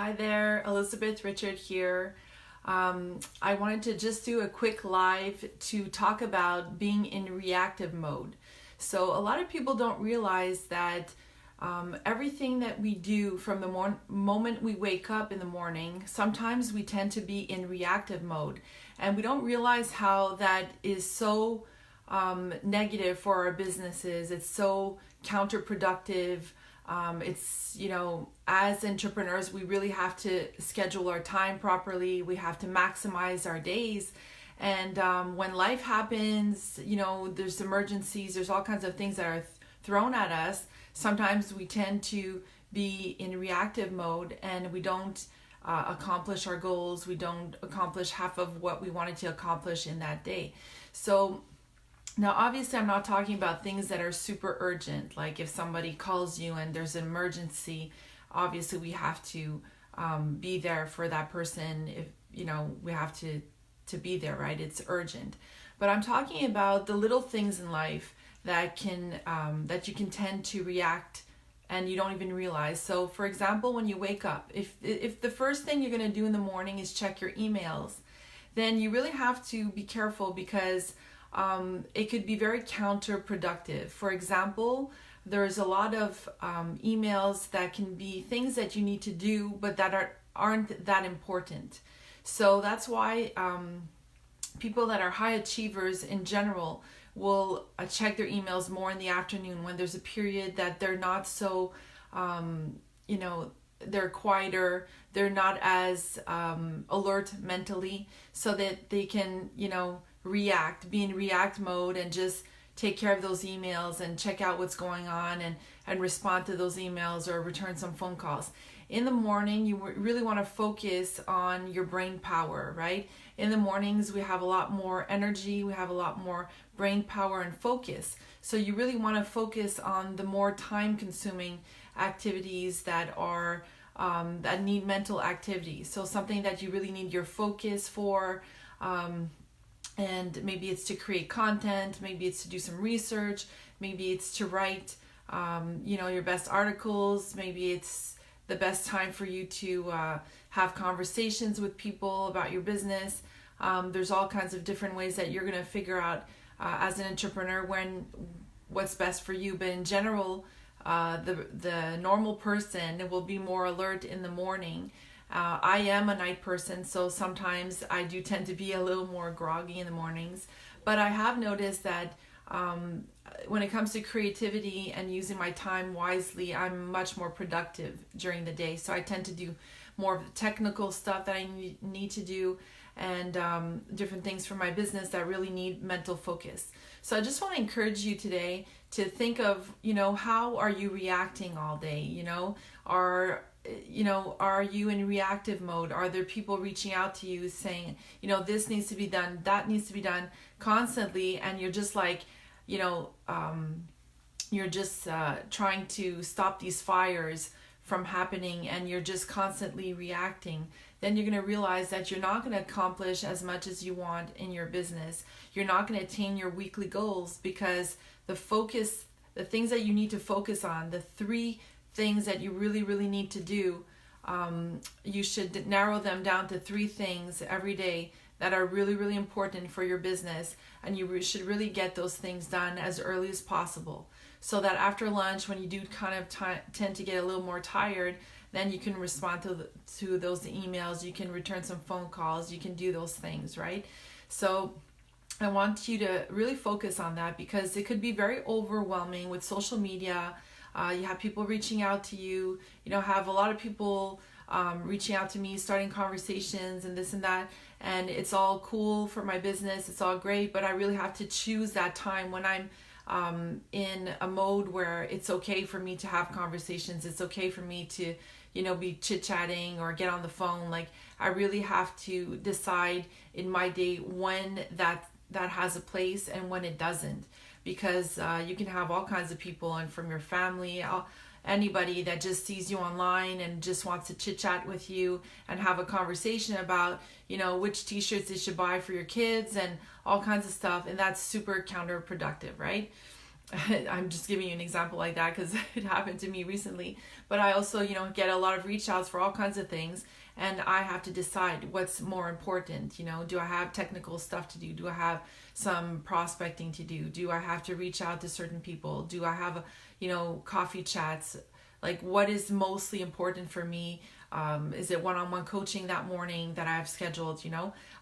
Hi there, Elizabeth Richard here. I wanted to just do a quick live to talk about being in reactive mode. So, a lot of people don't realize that everything that we do from the moment we wake up in the morning, sometimes we tend to be in reactive mode, and we don't realize how that is so negative for our businesses. It's so counterproductive. As entrepreneurs, we really have to schedule our time properly. We have to maximize our days. And when life happens, there's emergencies, there's all kinds of things that are thrown at us. Sometimes we tend to be in reactive mode and we don't accomplish our goals. We don't accomplish half of what we wanted to accomplish in that day. So now, obviously, I'm not talking about things that are super urgent, like if somebody calls you and there's an emergency, obviously we have to be there for that person. If we have to be there, right? It's urgent. But I'm talking about the little things in life that you can tend to react and you don't even realize. So, for example, when you wake up, if the first thing you're going to do in the morning is check your emails, then you really have to be careful because it could be very counterproductive. For example, there's a lot of emails that can be things that you need to do, but that aren't that important. So that's why people that are high achievers in general will check their emails more in the afternoon when there's a period that they're not so, they're quieter, they're not as alert mentally, so that they can, be in react mode and just take care of those emails and check out what's going on and respond to those emails or return some phone calls. In the morning, you really want to focus on your brain power, right? In the mornings, we have a lot more energy, we have a lot more brain power and focus. So you really want to focus on the more time-consuming activities that are that need mental activity. So something that you really need your focus for. And maybe it's to create content, maybe it's to do some research, maybe it's to write, your best articles, maybe it's the best time for you to have conversations with people about your business. There's all kinds of different ways that you're going to figure out as an entrepreneur what's best for you. But in general, the normal person will be more alert in the morning. I am a night person, so sometimes I do tend to be a little more groggy in the mornings. But I have noticed that when it comes to creativity and using my time wisely, I'm much more productive during the day. So I tend to do more of the technical stuff that I need to do and different things for my business that really need mental focus. So I just want to encourage you today to think of, how are you reacting all day? Are you in reactive mode? Are there people reaching out to you saying, this needs to be done, that needs to be done constantly, and you're just like, trying to stop these fires from happening and you're just constantly reacting? Then you're going to realize that you're not going to accomplish as much as you want in your business. You're not going to attain your weekly goals because the things that you need to focus on, the three things that you really, really need to do, you should narrow them down to three things every day that are really, really important for your business. And you should really get those things done as early as possible. So that after lunch, when you do kind of tend to get a little more tired, then you can respond to those emails, you can return some phone calls, you can do those things, right? So I want you to really focus on that because it could be very overwhelming with social media. You have people reaching out to you, have a lot of people reaching out to me, starting conversations and this and that. And it's all cool for my business. It's all great, but I really have to choose that time when I'm in a mode where it's okay for me to have conversations. It's okay for me to, be chit-chatting or get on the phone. Like, I really have to decide in my day when that has a place and when it doesn't. Because you can have all kinds of people and from your family, anybody that just sees you online and just wants to chit chat with you and have a conversation about, which t-shirts they should buy for your kids and all kinds of stuff. And that's super counterproductive, right? I'm just giving you an example like that because it happened to me recently. But I also, get a lot of reach outs for all kinds of things. And I have to decide what's more important. Do I have technical stuff to do? Do I have some prospecting to do? Do I have to reach out to certain people? Do I have, coffee chats? Like, what is mostly important for me? Is it one-on-one coaching that morning that I have scheduled?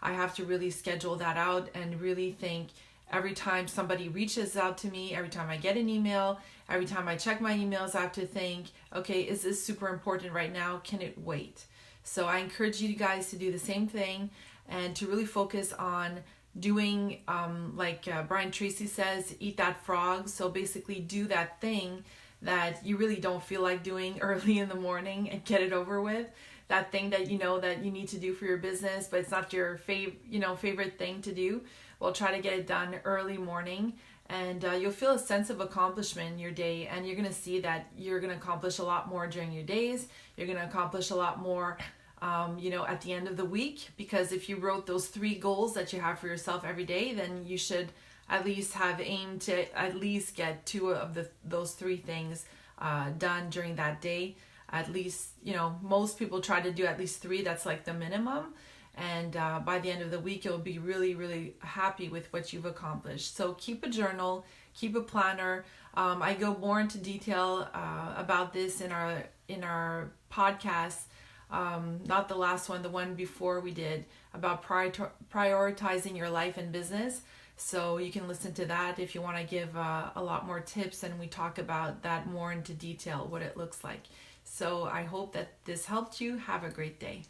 I have to really schedule that out and really think every time somebody reaches out to me, every time I get an email, every time I check my emails, I have to think, okay, is this super important right now? Can it wait? So I encourage you guys to do the same thing and to really focus on doing, like Brian Tracy says, eat that frog. So basically do that thing that you really don't feel like doing early in the morning and get it over with. That thing that that you need to do for your business, but it's not your favorite thing to do. Well, try to get it done early morning, and you'll feel a sense of accomplishment in your day, and you're going to see that you're going to accomplish a lot more during your days. You're going to accomplish a lot more at the end of the week, because if you wrote those 3 goals that you have for yourself every day, then you should at least have aimed to at least get 2 of those 3 things done during that day. At least, most people try to do at least 3. That's like the minimum. And by the end of the week, you'll be really, really happy with what you've accomplished. So keep a journal, keep a planner. I go more into detail about this in our podcast. Not the last one, the one before we did about prioritizing your life and business. So you can listen to that if you want to give a lot more tips, and we talk about that more into detail, what it looks like. So I hope that this helped you. Have a great day.